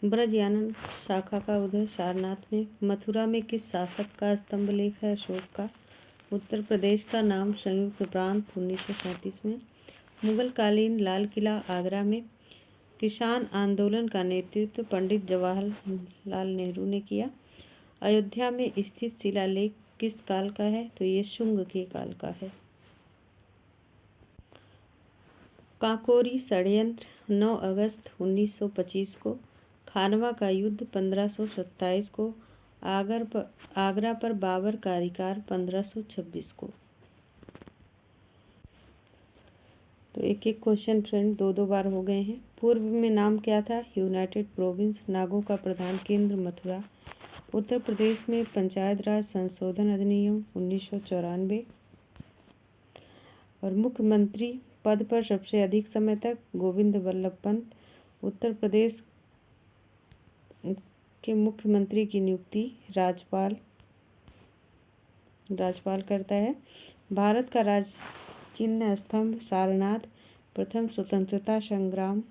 ब्रजयानन शाखा का उदय सारनाथ में। मथुरा में किस शासक का स्तंभ लेख है? अशोक का। उत्तर प्रदेश का नाम संयुक्त प्रांत 1937 में। मुगल कालीन लाल किला आगरा में किसान आंदोलन का नेतृत्व पंडित जवाहरलाल नेहरू ने किया। अयोध्या में स्थित शिलालेख किस काल का है? तो ये शुंग के काल का है। काकोरी षड्यंत्र 9 अगस्त 1925 को। खानवा का युद्ध 1527 को। आगरा पर बाबर का अधिकार 1526 को। तो एक एक क्वेश्चन फ्रेंड दो दो बार हो गए हैं। पूर्व में नाम क्या था? United province. नागों का प्रधान केंद्र मथुरा। उत्तर प्रदेश में पंचायत राज संशोधन अधिनियम 1994। और मुख्यमंत्री पद पर सबसे अधिक समय तक गोविंद वल्लभ पंत। उत्तर प्रदेश के मुख्यमंत्री की नियुक्ति राज्यपाल करता है। भारत का राज चिन्ह स्तंभ सारनाथ। प्रथम स्वतंत्रता संग्राम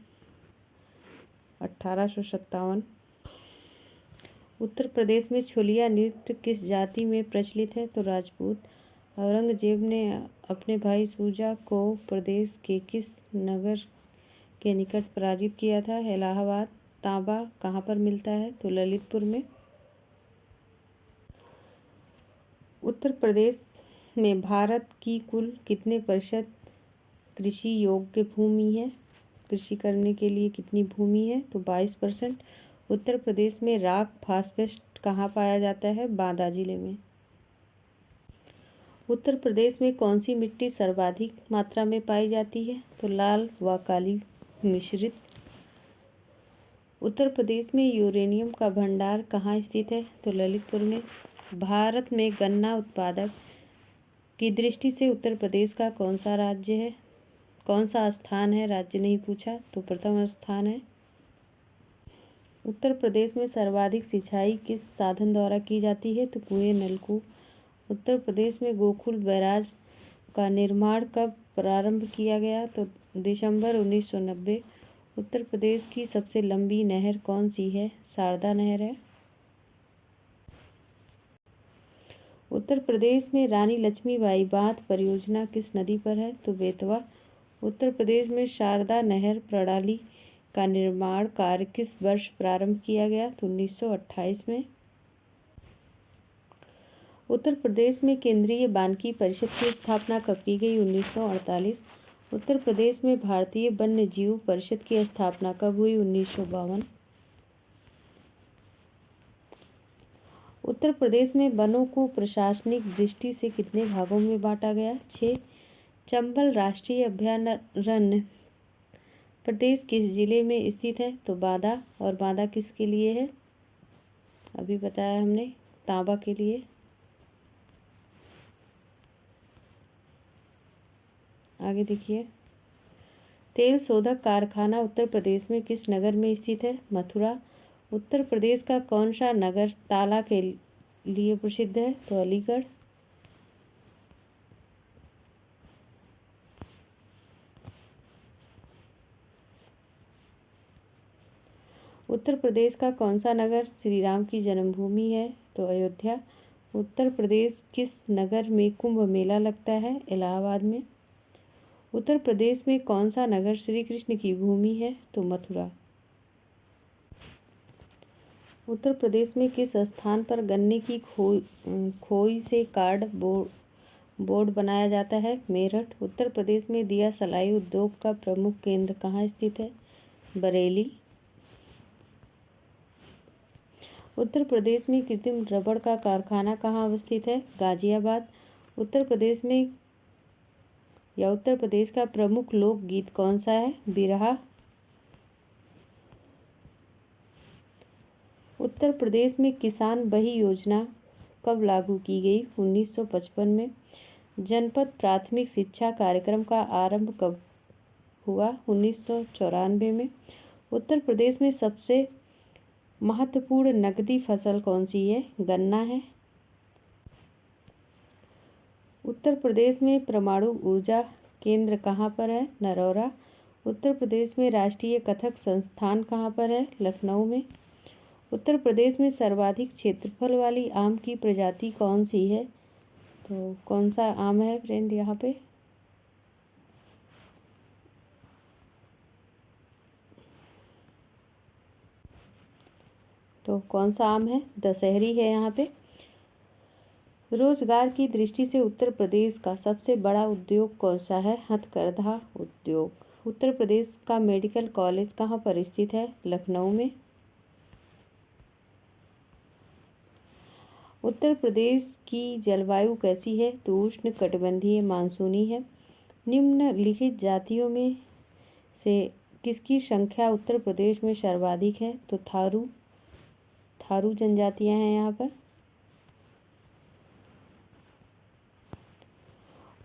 1857। उत्तर प्रदेश में छोलिया नृत्य किस जाति में प्रचलित है? तो राजपूत। औरंगजेब ने अपने भाई शुजा को प्रदेश के किस नगर के निकट पराजित किया था? इलाहाबाद। तांबा कहाँ पर मिलता है? तो ललितपुर में। उत्तर प्रदेश में भारत की कुल कितने प्रतिशत कृषि योग्य भूमि है? कृषि करने के लिए कितनी भूमि है? तो 22%। उत्तर प्रदेश में रॉक फास्फेट कहाँ पाया जाता है? बांदा जिले में। उत्तर प्रदेश में कौन सी मिट्टी सर्वाधिक मात्रा में पाई जाती है? तो लाल व काली मिश्रित। उत्तर प्रदेश में यूरेनियम का भंडार कहाँ स्थित है? तो ललितपुर में। भारत में गन्ना उत्पादक की दृष्टि से उत्तर प्रदेश का कौन सा राज्य है? कौन सा स्थान है? राज्य नहीं पूछा, तो प्रथम स्थान है। उत्तर प्रदेश में सर्वाधिक सिंचाई किस साधन द्वारा की जाती है? तो कुएं नलकूप। उत्तर प्रदेश में गोकुल बैराज का निर्माण कब प्रारंभ किया गया? तो दिसंबर 1990। उत्तर प्रदेश की सबसे लंबी नहर कौन सी है? शारदा नहर है। उत्तर प्रदेश में रानी लक्ष्मीबाई बांध परियोजना किस नदी पर है? तो बेतवा। उत्तर प्रदेश में शारदा नहर प्रणाली का निर्माण कार्य किस वर्ष प्रारंभ किया गया? तो 1928 में। उत्तर प्रदेश में केंद्रीय वानिकी परिषद की स्थापना कब की गई? 1948। उत्तर प्रदेश में भारतीय वन्य जीव परिषद की स्थापना कब हुई? 1952। उत्तर प्रदेश में वनों को प्रशासनिक दृष्टि से कितने भागों में बांटा गया? 6। चंबल राष्ट्रीय अभयारण्य प्रदेश किस जिले में स्थित है? तो बांदा। और बांदा किसके लिए है? अभी बताया हमने, तांबा के लिए। आगे देखिए, तेल शोधक कारखाना उत्तर प्रदेश में किस नगर में स्थित है? मथुरा। उत्तर प्रदेश का कौन सा नगर ताला के लिए प्रसिद्ध है? तो अलीगढ़। उत्तर प्रदेश का कौन सा नगर श्री राम की जन्मभूमि है? तो अयोध्या। उत्तर प्रदेश किस नगर में कुंभ मेला लगता है? इलाहाबाद में। उत्तर प्रदेश में कौन सा नगर श्री कृष्ण की भूमि है? तो मथुरा। उत्तर प्रदेश में किस स्थान पर गन्ने की खोई से कार्ड बोर्ड बनाया जाता है? मेरठ। उत्तर प्रदेश में दिया सलाई उद्योग का प्रमुख केंद्र कहाँ स्थित है? बरेली। उत्तर प्रदेश में कृत्रिम रबड़ का कारखाना कहाँ अवस्थित है? गाजियाबाद। उत्तर प्रदेश का प्रमुख लोकगीत कौन सा है? बिरहा। उत्तर प्रदेश में किसान बही योजना कब लागू की गई? 1955 में। जनपद प्राथमिक शिक्षा कार्यक्रम का आरंभ कब हुआ? 1994 में। उत्तर प्रदेश में सबसे महत्वपूर्ण नकदी फसल कौन सी है? गन्ना है। उत्तर प्रदेश में परमाणु ऊर्जा केंद्र कहाँ पर है? नरौरा। उत्तर प्रदेश में राष्ट्रीय कथक संस्थान कहाँ पर है? लखनऊ में। उत्तर प्रदेश में सर्वाधिक क्षेत्रफल वाली आम की प्रजाति कौन सी है? तो कौन सा आम है फ्रेंड यहाँ पे? तो कौन सा आम है? दशहरी है यहाँ पे। रोजगार की दृष्टि से उत्तर प्रदेश का सबसे बड़ा उद्योग कौन सा है? हथकरघा उद्योग। उत्तर प्रदेश का मेडिकल कॉलेज कहाँ पर स्थित है? लखनऊ में। उत्तर प्रदेश की जलवायु कैसी है? तो उष्ण कटिबंधीय मानसूनी है। निम्नलिखित जातियों में से किसकी संख्या उत्तर प्रदेश में सर्वाधिक है? तो थारू जनजातियां हैं यहाँ पर।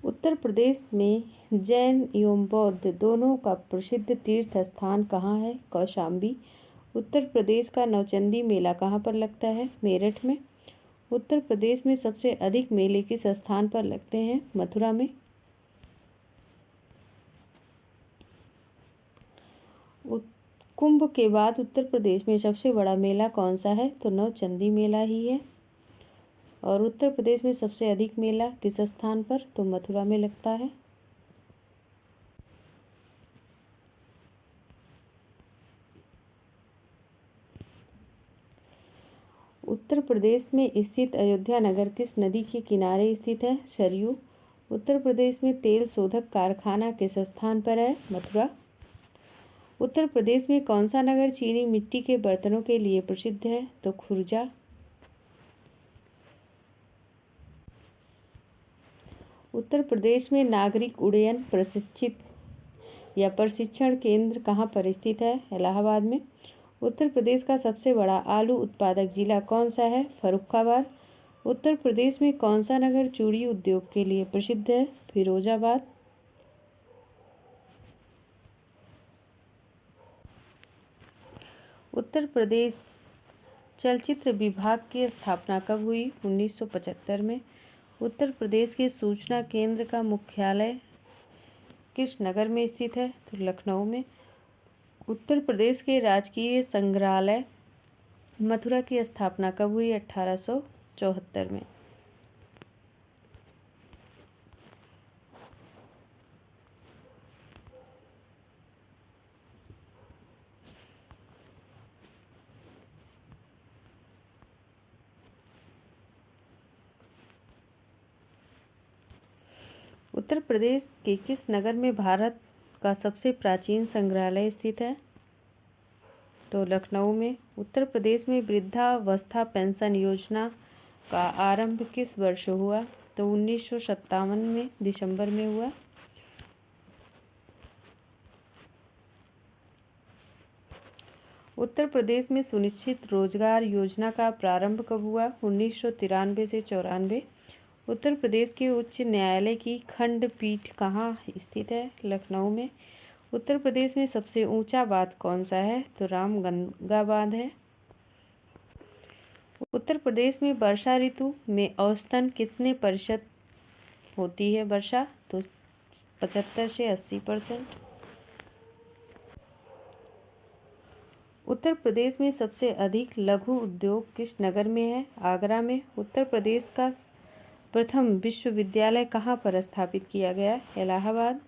उत्तर प्रदेश में जैन एवं बौद्ध दोनों का प्रसिद्ध तीर्थ स्थान कहाँ है? कौशाम्बी। उत्तर प्रदेश का नौचंदी मेला कहाँ पर लगता है? मेरठ में। उत्तर प्रदेश में सबसे अधिक मेले किस स्थान पर लगते हैं? मथुरा में। कुंभ के बाद उत्तर प्रदेश में सबसे बड़ा मेला कौन सा है? तो नौचंदी मेला ही है। और उत्तर प्रदेश में सबसे अधिक मेला किस स्थान पर? तो मथुरा में लगता है। उत्तर प्रदेश में स्थित अयोध्या नगर किस नदी के किनारे स्थित है? सरयू। उत्तर प्रदेश में तेल शोधक कारखाना किस स्थान पर है? मथुरा। उत्तर प्रदेश में कौन सा नगर चीनी मिट्टी के बर्तनों के लिए प्रसिद्ध है? तो खुर्जा। उत्तर प्रदेश में नागरिक उड्डयन प्रशिक्षण केंद्र कहाँ पर स्थित है? इलाहाबाद में। उत्तर प्रदेश का सबसे बड़ा आलू उत्पादक जिला कौन सा है? फर्रुखाबाद। उत्तर प्रदेश में कौन सा नगर चूड़ी उद्योग के लिए प्रसिद्ध है? फिरोजाबाद। उत्तर प्रदेश चलचित्र विभाग की स्थापना कब हुई? 1975 में। उत्तर प्रदेश के सूचना केंद्र का मुख्यालय किस नगर में स्थित है? तो लखनऊ में। उत्तर प्रदेश के राजकीय संग्रहालय मथुरा की स्थापना कब हुई? 1874 में। उत्तर प्रदेश के किस नगर में भारत का सबसे प्राचीन संग्रहालय स्थित है? तो लखनऊ में। उत्तर प्रदेश में वृद्धावस्था पेंशन योजना का आरंभ किस वर्ष हुआ? तो 1957 में दिसंबर में हुआ। उत्तर प्रदेश में सुनिश्चित रोजगार योजना का प्रारंभ कब हुआ? 1993 से 94। उत्तर प्रदेश के उच्च न्यायालय की खंडपीठ कहाँ स्थित है? लखनऊ में। उत्तर प्रदेश में सबसे ऊंचा बांध कौन सा है? तो रामगंगा बांध है। उत्तर प्रदेश में वर्षा ऋतु में औसतन कितने प्रतिशत होती है वर्षा? तो 75 से 80%। उत्तर प्रदेश में सबसे अधिक लघु उद्योग किस नगर में है? आगरा में। उत्तर प्रदेश का प्रथम विश्वविद्यालय कहाँ पर स्थापित किया गया? इलाहाबाद।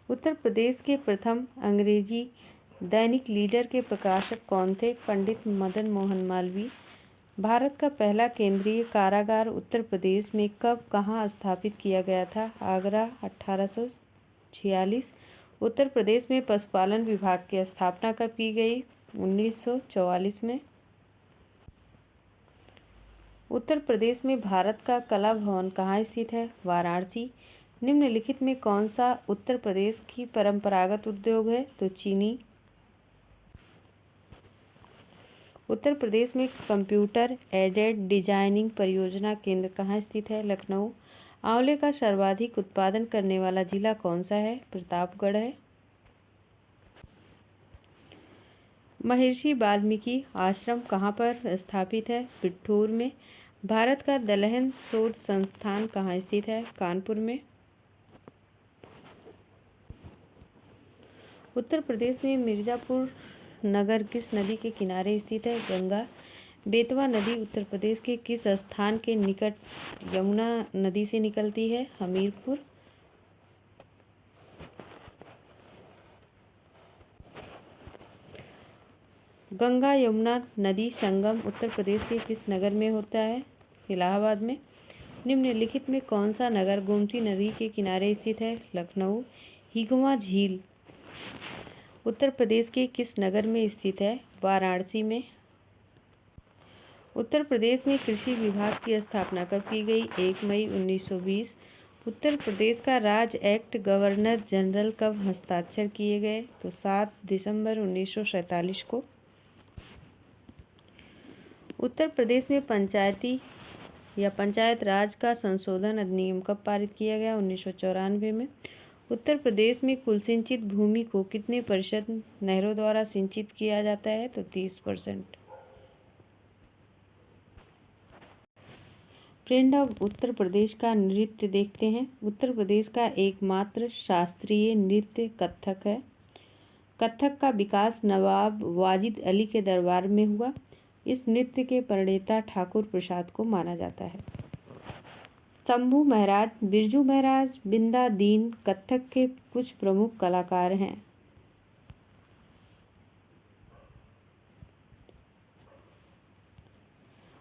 उत्तर प्रदेश के प्रथम अंग्रेजी दैनिक लीडर के प्रकाशक कौन थे? पंडित मदन मोहन मालवीय। भारत का पहला केंद्रीय कारागार उत्तर प्रदेश में कब कहाँ स्थापित किया गया था? आगरा, 1846। उत्तर प्रदेश में पशुपालन विभाग की स्थापना कब की गई? 1944 में। उत्तर प्रदेश में भारत का कला भवन कहाँ स्थित है? वाराणसी। निम्नलिखित में कौन सा उत्तर प्रदेश की परंपरागत उद्योग है? तो चीनी। उत्तर प्रदेश में कंप्यूटर एडेड डिजाइनिंग परियोजना केंद्र कहाँ स्थित है? लखनऊ। आंवले का सर्वाधिक उत्पादन करने वाला जिला कौन सा है? प्रतापगढ़ है। महर्षि वाल्मीकि आश्रम कहाँ पर स्थित है? बिठूर में। भारत का दलहन शोध संस्थान कहाँ स्थित है? कानपुर में। उत्तर प्रदेश में मिर्ज़ापुर नगर किस नदी के किनारे स्थित है? गंगा। बेतवा नदी उत्तर प्रदेश के किस स्थान के निकट यमुना नदी से निकलती है? हमीरपुर। गंगा यमुना नदी संगम उत्तर प्रदेश के किस नगर में होता है? इलाहाबाद में। निम्नलिखित में कौन सा नगर गोमती नदी के किनारे स्थित है? लखनऊ। हिगवा झील उत्तर प्रदेश के किस नगर में स्थित है? वाराणसी में। उत्तर प्रदेश में कृषि विभाग की स्थापना कब की गई? 1 मई 1920। उत्तर प्रदेश का राज एक्ट गवर्नर जनरल कब हस्ताक्षर किए गए? तो 7 दिसंबर 1947 को। उत्तर प्रदेश में पंचायती या पंचायत राज का संशोधन अधिनियम कब पारित किया गया? 1994 में। उत्तर प्रदेश में कुल सिंचित भूमि को कितने प्रतिशत नहरों द्वारा सिंचित किया जाता है? तो 30%। फ्रेंड, अब उत्तर प्रदेश का नृत्य देखते हैं। उत्तर प्रदेश का एकमात्र शास्त्रीय नृत्य कथक है। कथक का विकास नवाब वाजिद अली के दरबार में हुआ। इस नृत्य के प्रणेता ठाकुर प्रसाद को माना जाता है। शंभू महाराज, बिरजू महाराज, बिंदा दीन कथक के कुछ प्रमुख कलाकार हैं।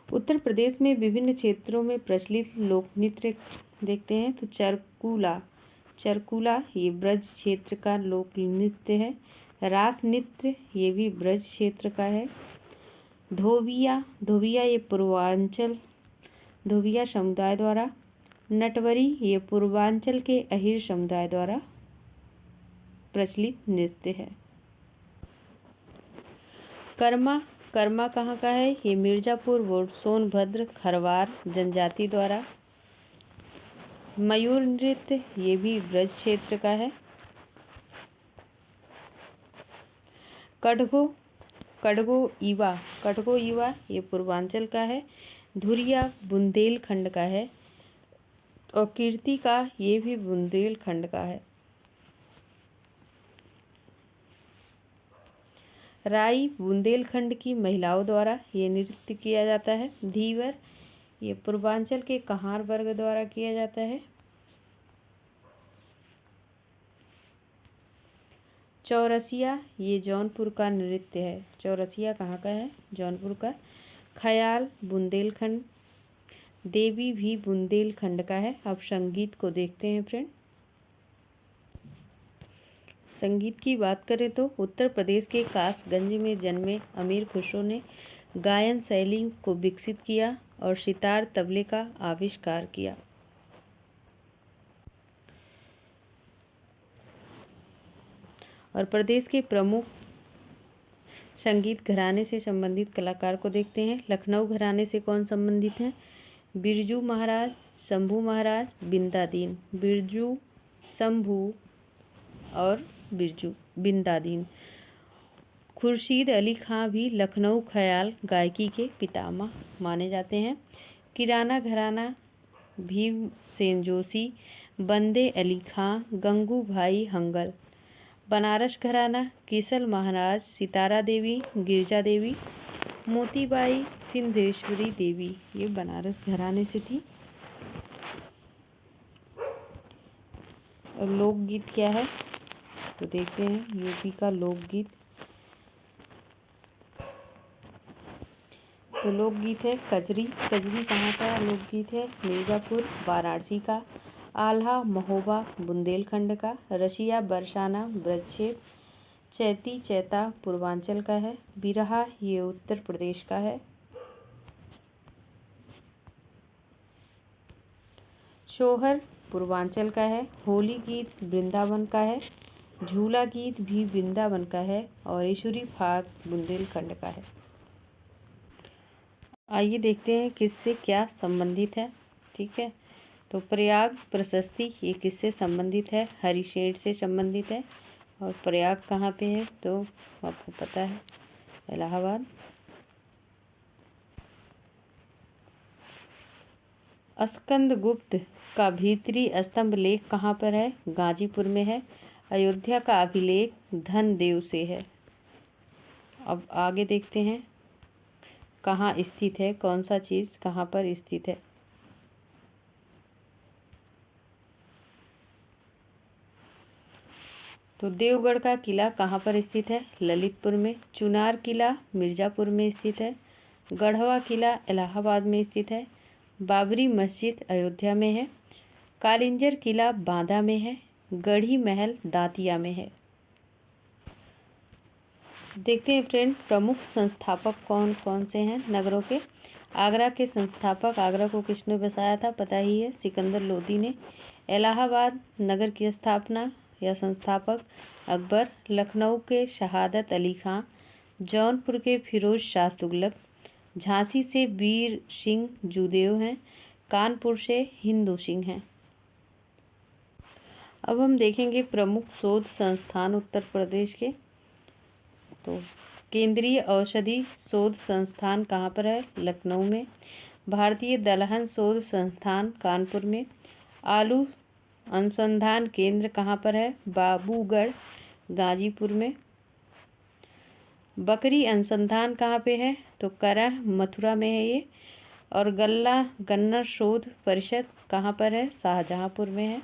उत्तर प्रदेश में विभिन्न क्षेत्रों में प्रचलित लोक नृत्य देखते हैं। तो चरकुला ये ब्रज क्षेत्र का लोक नृत्य है। रास नृत्य ये भी ब्रज क्षेत्र का है। धोबिया ये पूर्वांचल धोबिया समुदाय द्वारा। नटवरी ये पूर्वांचल के अहीर समुदाय द्वारा प्रचलित नृत्य है। कर्मा कहाँ का है? ये मिर्ज़ापुर व सोनभद्र खरवार जनजाति द्वारा। मयूर नृत्य ये भी ब्रज क्षेत्र का है। कड़गो ईवा ये पूर्वांचल का है। धुरिया बुंदेलखंड का है और कीर्ति का ये भी बुंदेलखंड का है। राई बुंदेलखंड की महिलाओं द्वारा ये नृत्य किया जाता है। धीवर ये पूर्वांचल के कहार वर्ग द्वारा किया जाता है। चौरसिया ये जौनपुर का नृत्य है। चौरसिया कहाँ का है? जौनपुर का। ख्याल बुंदेलखंड। देवी भी बुंदेलखंड का है। अब संगीत को देखते हैं फ्रेंड। संगीत की बात करें तो उत्तर प्रदेश के कासगंज में जन्मे अमीर खुसरो ने गायन शैली को विकसित किया और सितार तबले का आविष्कार किया। और प्रदेश के प्रमुख संगीत घराने से संबंधित कलाकार को देखते हैं। लखनऊ घराने से कौन संबंधित हैं? बिरजू महाराज, शंभू महाराज, बिंदा दीन। बिरजू, शंभू और बिंदा दीन। खुर्शीद अली खां भी लखनऊ ख्याल गायकी के पितामह माने जाते हैं। किराना घराना भीमसेन जोशी, बंदे अली खां, गंगू भाई हंगल। बनारस घराना किसल महाराज, सितारा देवी, गिरजा देवी, मोतीबाई, सिंधेश्वरी देवी ये बनारस घराने से थी। और लोकगीत क्या है तो देखते हैं। यूपी का लोकगीत तो लोकगीत है कजरी। कजरी कहाँ का लोकगीत है? मिर्ज़ापुर वाराणसी का। आल्हा महोबा बुंदेलखंड का। रसिया बरसाना ब्रज क्षेत्र। चैती चैता पूर्वांचल का है। बिरहा ये उत्तर प्रदेश का है। शोहर पूर्वांचल का है। होली गीत वृंदावन का है। झूला गीत भी वृंदावन का है और ईश्वरी फाग बुंदेलखंड का है। आइए देखते हैं किससे क्या संबंधित है। ठीक है, तो प्रयाग प्रशस्ति ये किससे संबंधित है? हरिशेठ से संबंधित है। और प्रयाग कहाँ पे है तो आपको पता है। इलाहाबाद। स्कंदगुप्त का भीतरी स्तंभ लेख कहाँ पर है? गाजीपुर में है। अयोध्या का अभिलेख धनदेव से है। अब आगे देखते हैं कहाँ स्थित है, कौन सा चीज़ कहाँ पर स्थित है। तो देवगढ़ का किला कहाँ पर स्थित है? ललितपुर में। चुनार किला मिर्ज़ापुर में स्थित है। गढ़वा किला इलाहाबाद में स्थित है। बाबरी मस्जिद अयोध्या में है। कालिंजर किला बांदा में है। गढ़ी महल दातिया में है। देखते हैं फ्रेंड, प्रमुख संस्थापक कौन कौन से हैं नगरों के। आगरा के संस्थापक, आगरा को किसने बसाया था पता ही है, सिकंदर लोदी ने। इलाहाबाद नगर की स्थापना या संस्थापक अकबर। लखनऊ के शहादत अली खां। जौनपुर के फिरोज शाह तुगलक। झांसी से वीर सिंह जूदेव हैं। कानपुर से हिंदू सिंह हैं। अब हम देखेंगे प्रमुख शोध संस्थान उत्तर प्रदेश के। तो केंद्रीय औषधि शोध संस्थान कहाँ पर है? लखनऊ में। भारतीय दलहन शोध संस्थान कानपुर में। आलू अनुसंधान केंद्र कहाँ पर है? बाबूगढ़ गाजीपुर में। बकरी अनुसंधान कहाँ पे है? तो करह मथुरा में है ये। और गन्ना शोध परिषद कहाँ पर है? शाहजहांपुर में है।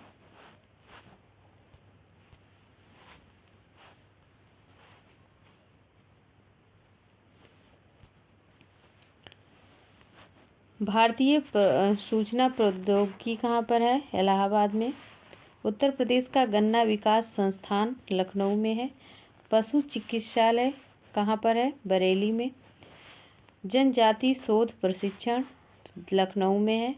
भारतीय सूचना प्रौद्योगिकी कहाँ पर है? इलाहाबाद में। उत्तर प्रदेश का गन्ना विकास संस्थान लखनऊ में है। पशु चिकित्सालय कहाँ पर है? बरेली में। जनजाति शोध प्रशिक्षण लखनऊ में है।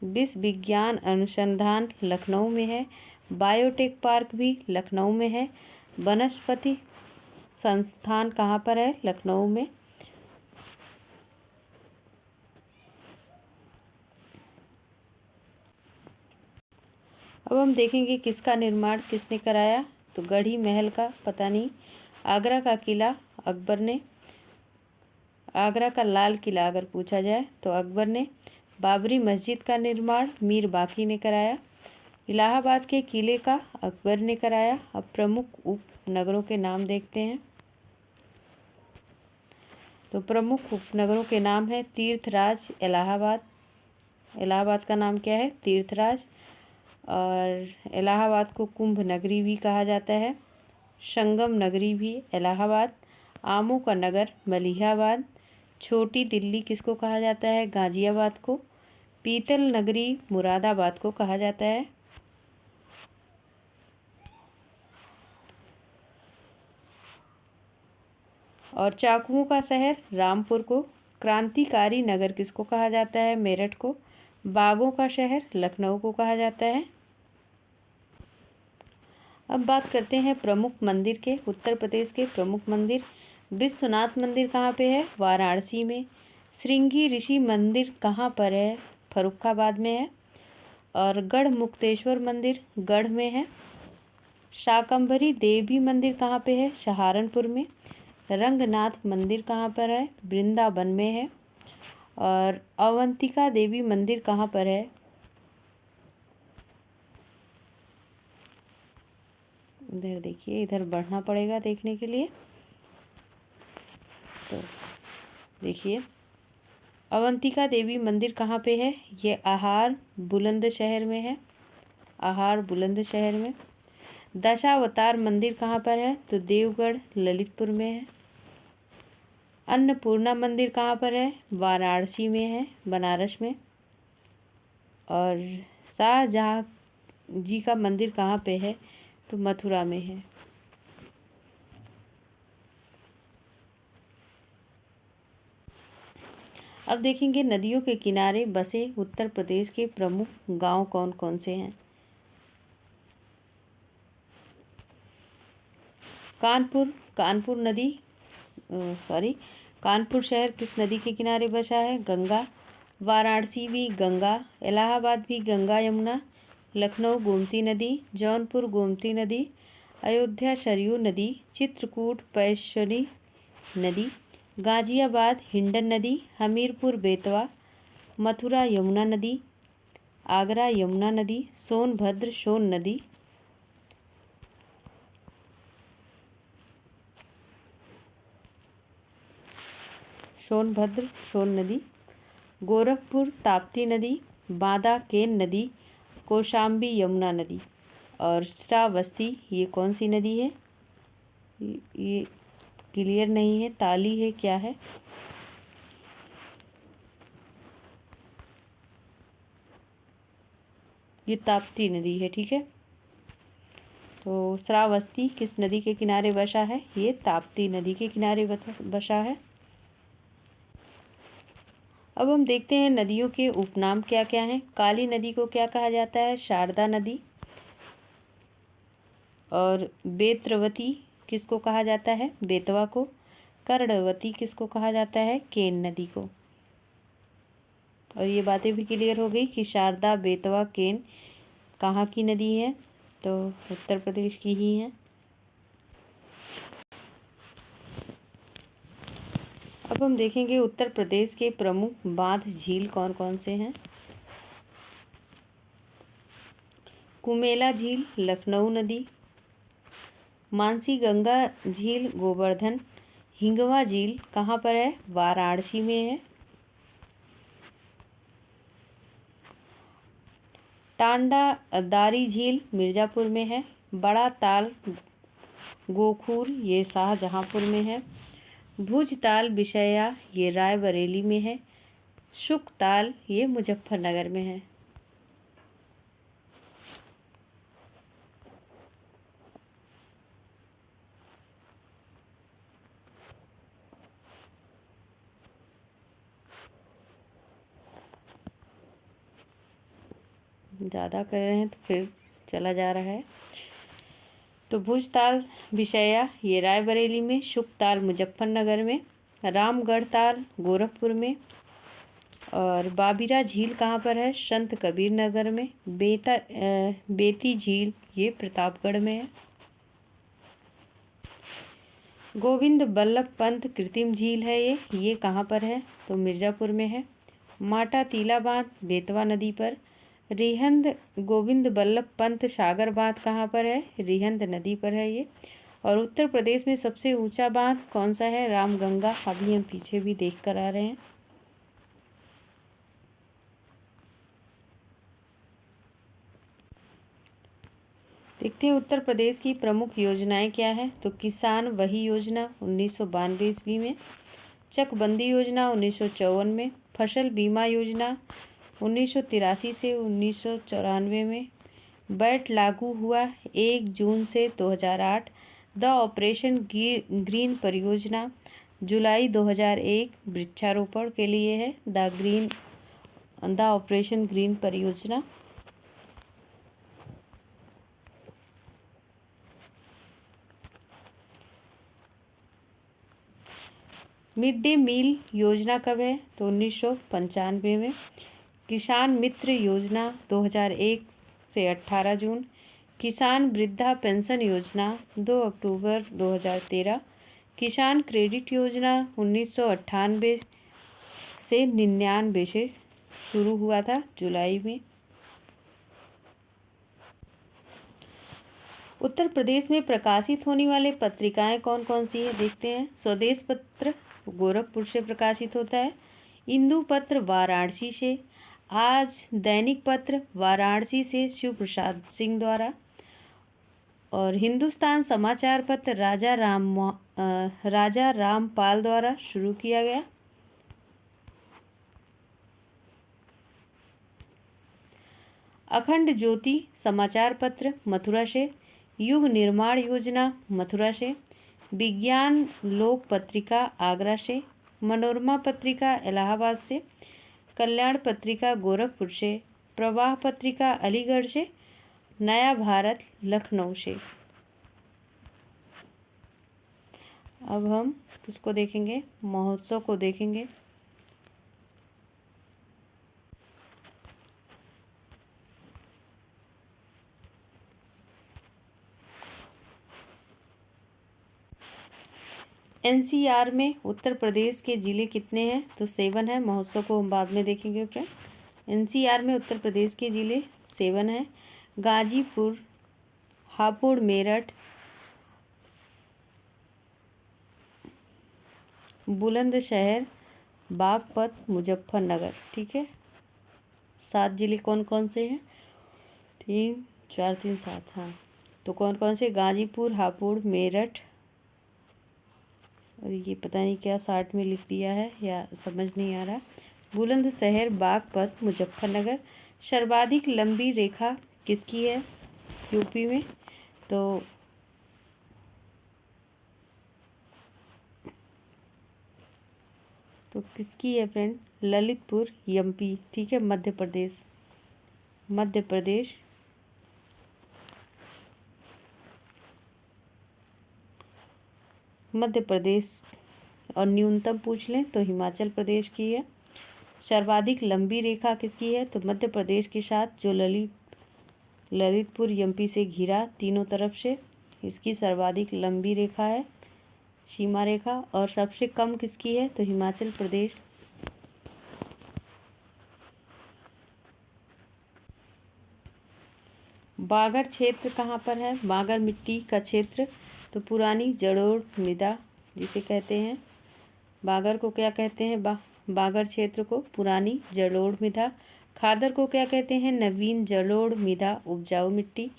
विश्व विज्ञान अनुसंधान लखनऊ में है। बायोटेक पार्क भी लखनऊ में है। वनस्पति संस्थान कहाँ पर है? लखनऊ में। अब हम देखेंगे किसका निर्माण किसने कराया। तो गढ़ी महल का पता नहीं। आगरा का किला अकबर ने। आगरा का लाल किला अगर पूछा जाए तो अकबर ने। बाबरी मस्जिद का निर्माण मीर बाकी ने कराया। इलाहाबाद के किले का अकबर ने कराया। अब प्रमुख उपनगरों के नाम देखते हैं। तो प्रमुख उपनगरों के नाम है तीर्थराज इलाहाबाद। इलाहाबाद का नाम क्या है? तीर्थराज। और इलाहाबाद को कुंभ नगरी भी कहा जाता है। संगम नगरी भी इलाहाबाद। आमों का नगर मलिहाबाद। छोटी दिल्ली किसको कहा जाता है? गाजियाबाद को। पीतल नगरी मुरादाबाद को कहा जाता है। और चाकुओं का शहर रामपुर को। क्रांतिकारी नगर किसको कहा जाता है? मेरठ को। बागों का शहर लखनऊ को कहा जाता है। अब बात करते हैं प्रमुख मंदिर के। उत्तर प्रदेश के प्रमुख मंदिर। विश्वनाथ मंदिर कहाँ पे है? वाराणसी में। श्रृंगी ऋषि मंदिर कहाँ पर है? फर्रुखाबाद में है। और गढ़ मुक्तेश्वर मंदिर गढ़ में है। शाकंभरी देवी मंदिर कहाँ पे है? सहारनपुर में। रंगनाथ मंदिर कहाँ पर है? वृंदावन में है। और अवंतिका देवी मंदिर कहाँ पर है? इधर देखिए, इधर बढ़ना पड़ेगा देखने के लिए। तो देखिए, अवंतिका देवी मंदिर कहाँ पे है? ये आहार बुलंदशहर में है। आहार बुलंदशहर में। दशावतार मंदिर कहाँ पर है? तो देवगढ़ ललितपुर में है। अन्नपूर्णा मंदिर कहाँ पर है? वाराणसी में है, बनारस में। और शाहजहाँ जी का मंदिर कहाँ पे है? तो मथुरा में है। अब देखेंगे नदियों के किनारे बसे उत्तर प्रदेश के प्रमुख गांव कौन कौन से हैं। कानपुर नदी कानपुर शहर किस नदी के किनारे बसा है? गंगा। वाराणसी भी गंगा। इलाहाबाद भी गंगा यमुना। लखनऊ गोमती नदी। जौनपुर गोमती नदी। अयोध्या सरयू नदी। चित्रकूट पैश्वरी नदी। गाजियाबाद हिंडन नदी, हमीरपुर बेतवा, मथुरा यमुना नदी, आगरा यमुना नदी, सोनभद्र सोन नदी, सोनभद्र सोन नदी, गोरखपुर ताप्ती नदी, बांदा केन नदी, कौशाम्बी यमुना नदी। और श्रावस्ती ये कौन सी नदी है? ये क्लियर नहीं है, ताली है, क्या है? ये ताप्ती नदी है, ठीक है। तो श्रावस्ती किस नदी के किनारे बसा है? ये ताप्ती नदी के किनारे बसा है। अब हम देखते हैं नदियों के उपनाम क्या क्या हैं। काली नदी को क्या कहा जाता है? शारदा नदी। और बेत्रवती किसको कहा जाता है? बेतवा को। कर्णवती किसको कहा जाता है? केन नदी को। और ये बातें भी क्लियर हो गई कि शारदा, बेतवा, केन कहाँ की नदी है? तो उत्तर प्रदेश की ही है। अब हम देखेंगे उत्तर प्रदेश के प्रमुख बांध झील कौन कौन से हैं। कुमेला झील लखनऊ नदी, मानसी गंगा झील गोवर्धन, हिंगवा झील कहाँ पर है? वाराणसी में है। टांडा दारी झील मिर्ज़ापुर में है। बड़ा ताल गोखूर ये शाहजहाँपुर में है। भुज ताल बिशैया ये रायबरेली में है। शुक ताल ये मुजफ्फरनगर में है। ज़्यादा कर रहे हैं तो फिर चला जा रहा है। तो भुज ताल बिशैया ये रायबरेली में, शुक ताल मुजफ्फरनगर में, रामगढ़ ताल गोरखपुर में, और बाबिरा झील कहाँ पर है? संत कबीर नगर में। बेती झील ये प्रतापगढ़ में है। गोविंद बल्लभ पंत कृत्रिम झील है ये कहाँ पर है? तो मिर्ज़ापुर में है। माटा तीला बांध बेतवा नदी पर। रिहंद गोविंद बल्लभ पंत सागर बांध कहाँ पर है? रिहंद नदी पर है ये। और उत्तर प्रदेश में सबसे ऊंचा बांध कौन सा है? रामगंगा। अभी हम पीछे भी देख कर आ रहे हैं। देखते हैं उत्तर प्रदेश की प्रमुख योजनाएं क्या है। तो किसान वही योजना 1992 ईस्वी में, चकबंदी योजना 1954 में, फसल बीमा योजना 1983 से 1994 में, बैट लागू हुआ 1 जून से 2008, द ऑपरेशन ग्रीन परियोजना जुलाई 2001 वृक्षारोपण के लिए है। द ऑपरेशन ग्रीन परियोजना। मिड डे मील योजना कब है? तो 1995 में। किसान मित्र योजना 2001 से 18 जून। किसान वृद्धा पेंशन योजना 2 अक्टूबर 2013। किसान क्रेडिट योजना 1998 से 99 से शुरू हुआ था जुलाई में। उत्तर प्रदेश में प्रकाशित होने वाले पत्रिकाएं कौन कौन सी है देखते हैं। स्वदेश पत्र गोरखपुर से प्रकाशित होता है। इंदु पत्र वाराणसी से। आज दैनिक पत्र वाराणसी से शिव प्रसाद सिंह द्वारा। और हिंदुस्तान समाचार पत्र राजा रामपाल द्वारा शुरू किया गया। अखंड ज्योति समाचार पत्र मथुरा से। युग निर्माण योजना मथुरा से। विज्ञान लोक पत्रिका आगरा से। मनोरमा पत्रिका इलाहाबाद से। कल्याण पत्रिका गोरखपुर से। प्रवाह पत्रिका अलीगढ़ से। नया भारत लखनऊ से। अब हम इसको देखेंगे, महोत्सव को देखेंगे। एनसीआर में उत्तर प्रदेश के ज़िले कितने हैं? तो 7 है। महोत्सव को हम बाद में देखेंगे फ्रेंड। एनसीआर में उत्तर प्रदेश के ज़िले 7 हैं। गाजीपुर, हापुड़, मेरठ, बुलंदशहर, बागपत, मुजफ्फरनगर। ठीक है, 7 जिले कौन कौन से हैं? 3 4 3 7। हाँ, तो कौन कौन से? गाजीपुर, हापुड़, मेरठ, और ये पता नहीं क्या 60 में लिख दिया है या समझ नहीं आ रहा, बुलंदशहर, बागपत, मुजफ्फरनगर। सर्वाधिक लंबी रेखा किसकी है यूपी में? तो किसकी है फ्रेंड? ललितपुर, एमपी। ठीक है, मध्य प्रदेश, मध्य प्रदेश। मध्य प्रदेश। और न्यूनतम पूछ लें तो हिमाचल प्रदेश की है। सर्वाधिक लंबी रेखा किसकी है? तो मध्य प्रदेश के साथ जो ललितपुर एमपी से घिरा तीनों तरफ से, इसकी सर्वाधिक लंबी रेखा है, सीमा रेखा। और सबसे कम किसकी है? तो हिमाचल प्रदेश। बागर क्षेत्र कहाँ पर है? बागर मिट्टी का क्षेत्र तो पुरानी जड़ोड़ मृदा जिसे कहते हैं। बागर को क्या कहते हैं? बागर क्षेत्र को पुरानी जलोढ़ मृदा। खादर को क्या कहते हैं? नवीन जलोढ़ मृदा, उपजाऊ मिट्टी।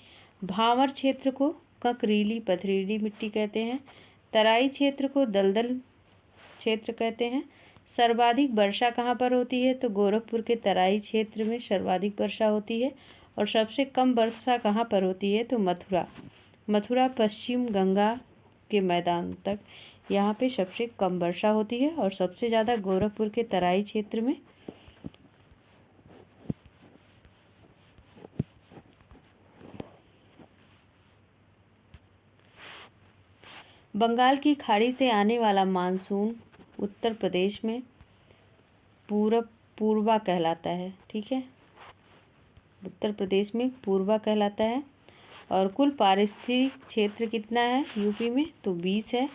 भांवर क्षेत्र को ककरीली पथरीली मिट्टी कहते हैं। तराई क्षेत्र को दलदल क्षेत्र कहते हैं। सर्वाधिक वर्षा कहाँ पर होती है? तो गोरखपुर के तराई क्षेत्र में सर्वाधिक वर्षा होती है। और सबसे कम वर्षा कहाँ पर होती है? तो मथुरा पश्चिम गंगा के मैदान तक, यहाँ पे सबसे कम वर्षा होती है। और सबसे ज़्यादा गोरखपुर के तराई क्षेत्र में। बंगाल की खाड़ी से आने वाला मानसून उत्तर प्रदेश में पूर्वा कहलाता है। ठीक है, उत्तर प्रदेश में पूर्वा कहलाता है। और कुल पारिस्थितिक क्षेत्र कितना है यूपी में? तो 20 है।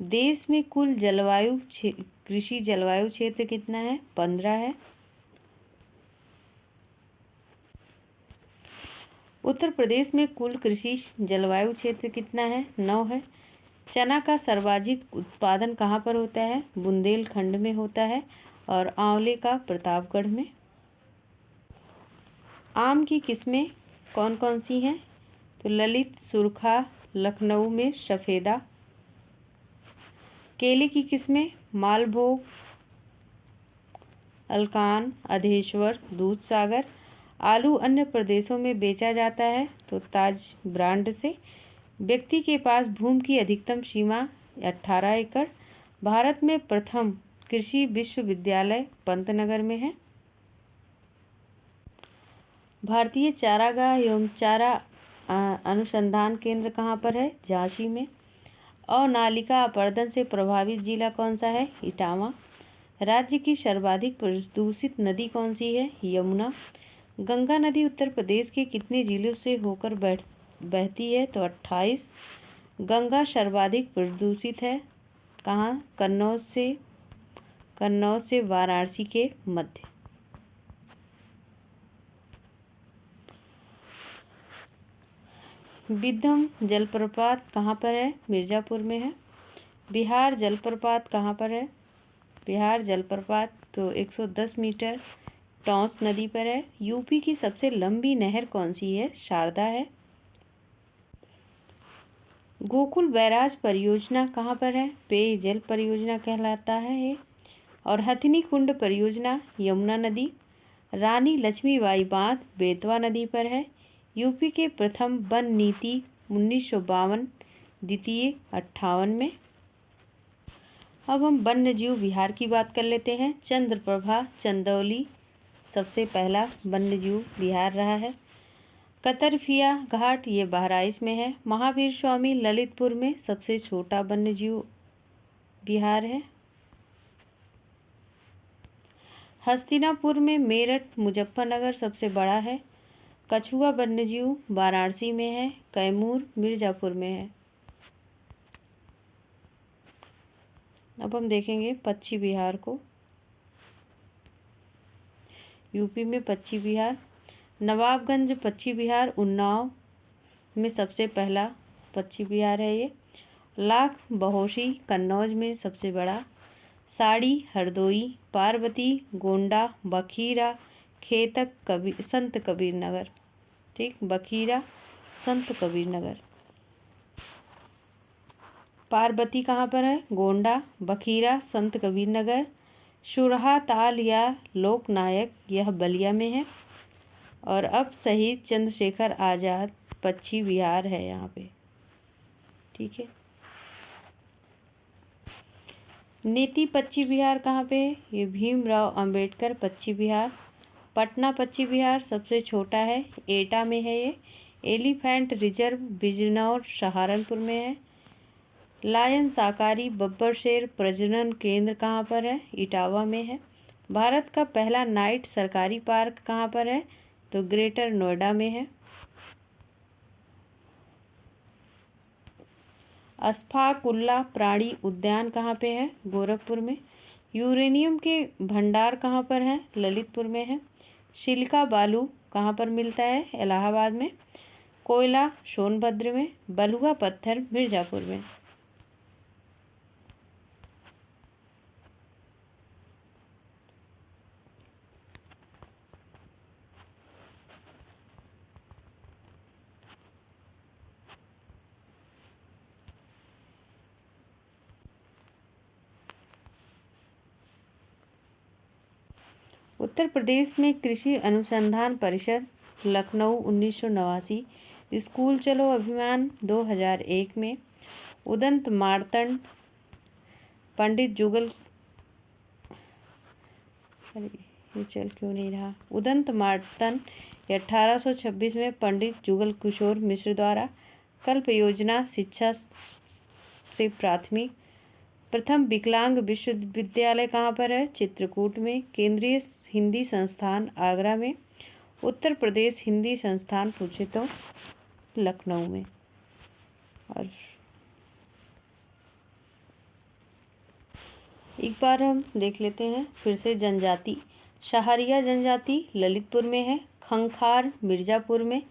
देश में कुल कृषि जलवायु क्षेत्र कितना है? 15 है। उत्तर प्रदेश में कुल कृषि जलवायु क्षेत्र कितना है? 9 है। चना का सर्वाधिक उत्पादन कहाँ पर होता है? बुंदेलखंड में होता है। और आंवले का प्रतापगढ़ में। आम की किस्में कौन कौन सी हैं? तो ललित, सुरखा, लखनऊ में सफ़ेदा। केले की किस्में मालभोग, अलकान, अधेश्वर, दूधसागर। आलू अन्य प्रदेशों में बेचा जाता है तो ताज ब्रांड से। व्यक्ति के पास भूमि की अधिकतम सीमा 18 एकड़। भारत में प्रथम कृषि विश्वविद्यालय पंतनगर में है। भारतीय चारागाह एवं चारा अनुसंधान केंद्र कहाँ पर है? झांसी में। और नालिका अपरदन से प्रभावित जिला कौन सा है? इटावा। राज्य की सर्वाधिक प्रदूषित नदी कौन सी है? यमुना। गंगा नदी उत्तर प्रदेश के कितने जिलों से होकर बहती है? तो 28। गंगा सर्वाधिक प्रदूषित है कहाँ? कन्नौज से वाराणसी के मध्य। विद्धम जलप्रपात कहाँ पर है? मिर्ज़ापुर में है। बिहार जलप्रपात कहाँ पर है? बिहार जलप्रपात तो 110 मीटर टॉन्स नदी पर है। यूपी की सबसे लंबी नहर कौन सी है? शारदा है। गोकुल बैराज परियोजना कहाँ पर है? पेयजल परियोजना कहलाता है ये। और हथिनी कुंड परियोजना यमुना नदी। रानी लक्ष्मीबाई बांध बेतवा नदी पर है। यूपी के प्रथम वन नीति 1952, द्वितीय 58 में। अब हम वन्यजीव विहार की बात कर लेते हैं। चंद्रप्रभा चंदौली सबसे पहला वन्यजीव विहार रहा है। कतरफिया घाट ये बहराइच में है। महावीर स्वामी ललितपुर में सबसे छोटा वन्यजीव विहार है। हस्तिनापुर में मेरठ मुजफ्फरनगर सबसे बड़ा है। कछुआ वन्यजीव वाराणसी में है। कैमूर मिर्ज़ापुर में है। अब हम देखेंगे पश्चिम बिहार को। यूपी में पश्चिम बिहार, नवाबगंज पश्चिम बिहार उन्नाव में सबसे पहला पश्चिम बिहार है ये। लाख बहोशी कन्नौज में सबसे बड़ा। साड़ी हरदोई, पार्वती गोंडा, बखीरा खेतक संत कबीर नगर। ठीक, बखीरा संत कबीर नगर। पार्वती कहाँ पर है? गोंडा। बखीरा संत कबीर नगर। सुरहा ताल या लोकनायक यह बलिया में है। और अब शहीद चंद्रशेखर आज़ाद पश्चिम बिहार है यहाँ पे। ठीक है। नीति पश्चिम बिहार कहाँ पे है? ये भीमराव अंबेडकर पश्चिम बिहार। पटना पश्चिम बिहार सबसे छोटा है, एटा में है ये। एलिफेंट रिजर्व बिजनौर सहारनपुर में है। लायन साकारी बब्बर शेर प्रजनन केंद्र कहाँ पर है? इटावा में है। भारत का पहला नाइट सरकारी पार्क कहाँ पर है? तो ग्रेटर नोएडा में है। अशफाकुल्ला प्राणी उद्यान कहाँ पे है? गोरखपुर में। यूरेनियम के भंडार कहाँ पर हैं? ललितपुर में है। सिलिका बालू कहाँ पर मिलता है? इलाहाबाद में। कोयला सोनभद्र में। बलुआ पत्थर मिर्जापुर में। उत्तर प्रदेश में कृषि अनुसंधान परिषद लखनऊ 1989। स्कूल चलो अभियान 2001 में। उदंत मार्तंड पंडित जुगल, अरे ये चल क्यों नहीं रहा? उदंत मार्तंड 1826 में पंडित जुगल किशोर मिश्र द्वारा कल्प योजना शिक्षा से प्राथमिक। प्रथम विकलांग विश्वविद्यालय कहाँ पर है? चित्रकूट में। केंद्रीय हिंदी संस्थान आगरा में। उत्तर प्रदेश हिंदी संस्थान पूछे तो लखनऊ में। और एक बार हम देख लेते हैं फिर से जनजाति। शाहरिया जनजाति ललितपुर में है। खंखार मिर्जापुर में।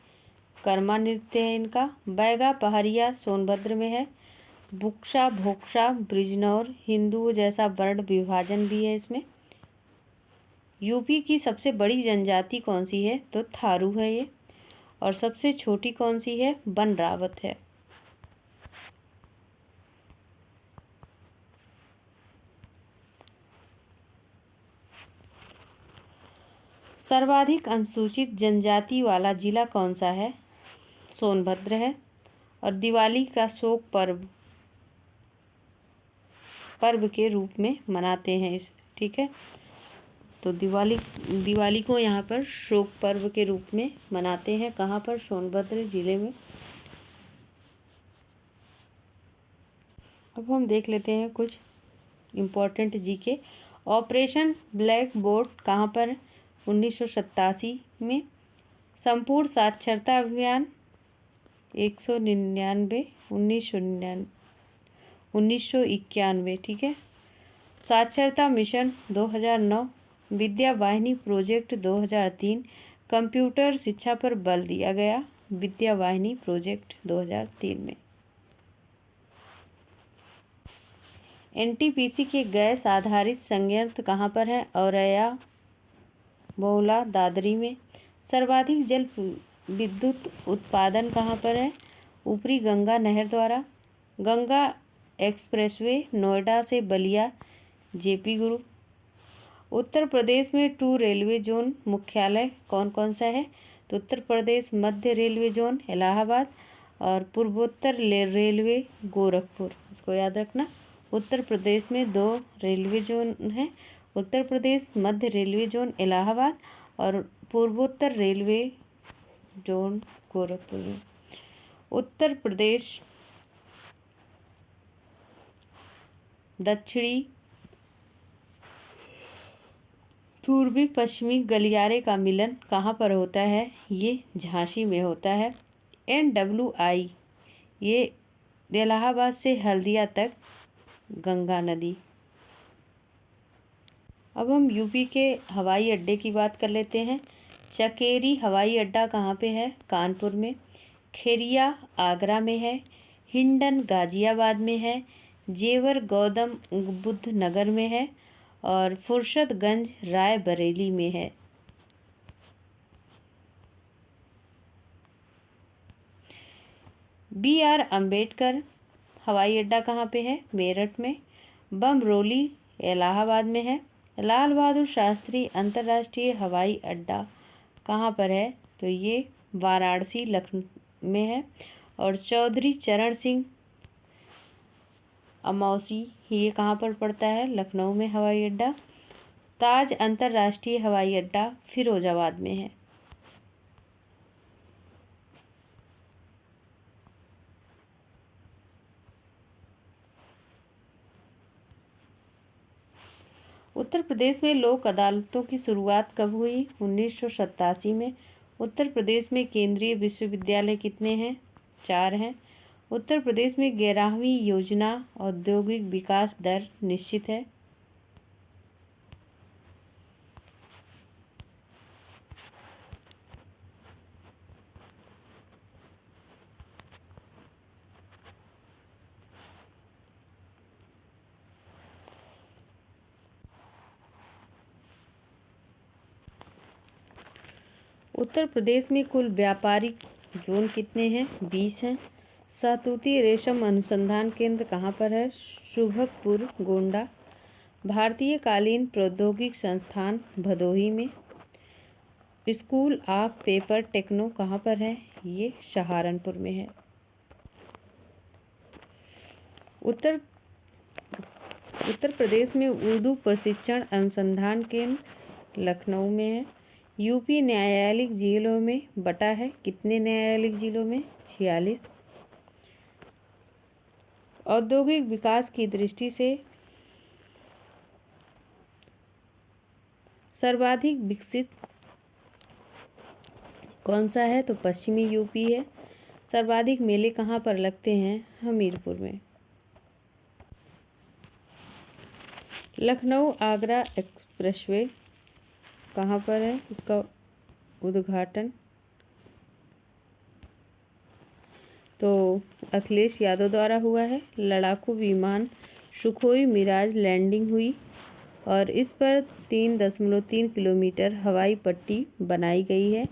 कर्मा नृत्य है इनका। बैगा पहाड़िया सोनभद्र में है। बुक्सा भोक्सा बिजनौर। हिंदुओं जैसा वर्ण विभाजन भी है इसमें। यूपी की सबसे बड़ी जनजाति कौन सी है? तो थारू है ये। और सबसे छोटी कौन सी है? बनरावत है। सर्वाधिक अनुसूचित जनजाति वाला जिला कौन सा है? सोनभद्र है। और दिवाली का शोक पर्व के रूप में मनाते हैं इस, ठीक है। तो दिवाली को यहाँ पर शोक पर्व के रूप में मनाते हैं। कहाँ पर? सोनभद्र जिले में। अब हम देख लेते हैं कुछ important GK. Operation black board कहाँ पर? 1987 में। संपूर्ण साक्षरता अभियान 199 1991, ठीक है। साक्षरता मिशन 2009। विद्या वाहिनी प्रोजेक्ट 2003। कंप्यूटर शिक्षा पर बल दिया गया विद्या वाहिनी प्रोजेक्ट 2003 में। एनटीपीसी के गैस आधारित संयंत्र कहाँ पर है? औरैया बोला दादरी में। सर्वाधिक जल विद्युत उत्पादन कहाँ पर है? ऊपरी गंगा नहर द्वारा। गंगा एक्सप्रेसवे नोएडा से बलिया जेपी गुरु। उत्तर प्रदेश में 2 रेलवे जोन मुख्यालय कौन कौन सा है? तो उत्तर प्रदेश मध्य रेलवे जोन इलाहाबाद और पूर्वोत्तर रेलवे गोरखपुर। इसको याद रखना। उत्तर प्रदेश में 2 रेलवे जोन हैं, उत्तर प्रदेश मध्य रेलवे जोन इलाहाबाद और पूर्वोत्तर रेलवे जोन गोरखपुर में। उत्तर प्रदेश दक्षिणी पूर्वी पश्चिमी गलियारे का मिलन कहाँ पर होता है? ये झांसी में होता है। NWI ये इलाहाबाद से हल्दिया तक गंगा नदी अब हम यूपी के हवाई अड्डे की बात कर लेते हैं। चकेरी हवाई अड्डा कहाँ पे है? कानपुर में। खेरिया आगरा में है। हिंडन गाजियाबाद में है। जेवर गौतम बुद्ध नगर में है और फुर्सतगंज रायबरेली में है। BR अम्बेडकर हवाई अड्डा कहाँ पे है? मेरठ में। बमरोली इलाहाबाद में है। लाल बहादुर शास्त्री अंतर्राष्ट्रीय हवाई अड्डा कहाँ पर है? तो ये वाराणसी लखनऊ में है। और चौधरी चरण सिंह अमौसी ये कहाँ पर पड़ता है? लखनऊ में हवाई अड्डा। ताज अंतर्राष्ट्रीय हवाई अड्डा फिरोजाबाद में है। उत्तर प्रदेश में लोक अदालतों की शुरुआत कब हुई? 1987 में। उत्तर प्रदेश में केंद्रीय विश्वविद्यालय कितने हैं? 4 हैं। उत्तर प्रदेश में 11वीं योजना औद्योगिक विकास दर निश्चित है। उत्तर प्रदेश में कुल व्यापारिक जोन कितने हैं? 20 हैं। सहतूती रेशम अनुसंधान केंद्र कहाँ पर है? शुभकपुर गोंडा। भारतीय कालीन प्रौद्योगिक संस्थान भदोही में। स्कूल ऑफ पेपर टेक्नो कहाँ पर है? ये सहारनपुर में है। उत्तर प्रदेश में उर्दू प्रशिक्षण अनुसंधान केंद्र लखनऊ में है। यूपी न्यायालयिक जिलों में बटा है। कितने न्यायालयिक जिलों में? 46। औद्योगिक विकास की दृष्टि से सर्वाधिक विकसित कौन सा है? तो पश्चिमी यूपी है। सर्वाधिक मेले कहाँ पर लगते हैं? हमीरपुर में। लखनऊ आगरा एक्सप्रेसवे कहाँ पर है? इसका उद्घाटन तो अखिलेश यादव द्वारा हुआ है। लड़ाकू विमान सुखोई मिराज लैंडिंग हुई और इस पर 3.3 किलोमीटर हवाई पट्टी बनाई गई है।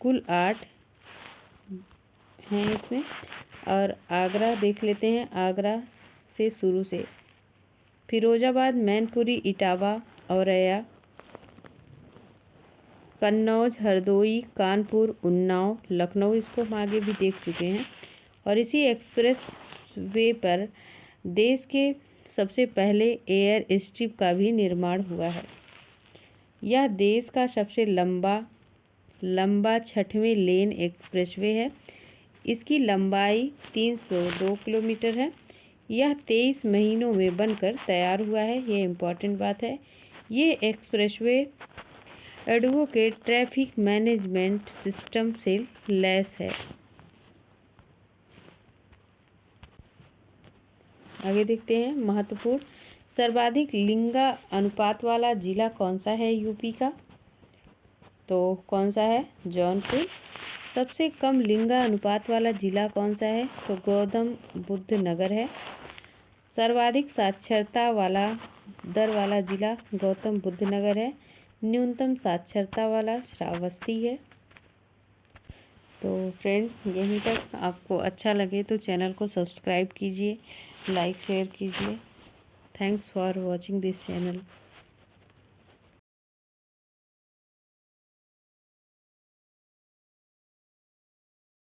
कुल 8 हैं इसमें। और आगरा देख लेते हैं। आगरा से शुरू से फिरोजाबाद, मैनपुरी, इटावा, औरैया, कन्नौज, हरदोई, कानपुर, उन्नाव, लखनऊ, इसको हम आगे भी देख चुके हैं। और इसी एक्सप्रेस वे पर देश के सबसे पहले एयर स्ट्रिप का भी निर्माण हुआ है। यह देश का सबसे लंबा 6वें लेन एक्सप्रेसवे है। इसकी लंबाई 302 किलोमीटर है। यह 23 महीनों में बनकर तैयार हुआ है। ये इम्पोर्टेंट बात है। ये expressway advocate traffic management system से लैस है। आगे देखते हैं। महत्वपूर्ण सर्वाधिक लिंगा अनुपात वाला जिला कौन सा है यूपी का? तो कौन सा है? जौनपुर। सबसे कम लिंगा अनुपात वाला जिला कौन सा है? तो गौतम बुद्ध नगर है। सर्वाधिक साक्षरता वाला दर वाला जिला गौतम बुद्ध नगर है। न्यूनतम साक्षरता वाला श्रावस्ती है। तो फ्रेंड यहीं तक। आपको अच्छा लगे तो चैनल को सब्सक्राइब कीजिए, लाइक शेयर कीजिए। Thanks for watching this channel.